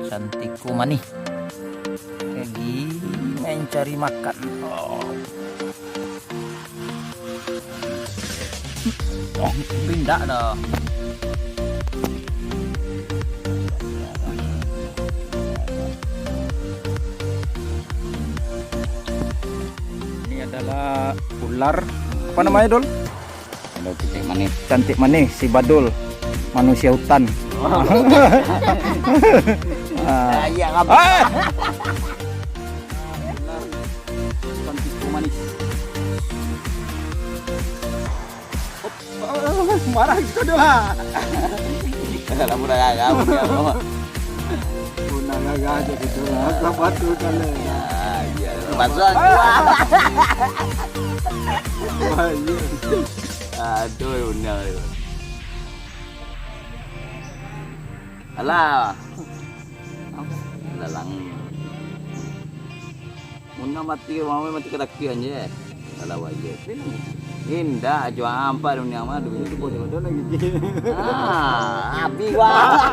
Cantikku manih lagi mencari makan. Pindah dah. Ini adalah ular, apa namanya Dul? Cantik manis. Cantik manis, si Badul, manusia hutan. Iya Ah. Cantikku manis. Marah gitu doang. Kalau udah gagah, Punah gagah gitu lah, ke batu kali. iya, batuan. Aduh, undang itu. Alah. Lalang. Muna mati mau mati kadakian je. Alah waje. Indah aja ampa dunia mah dunia itu bodoh lagi. Api wah.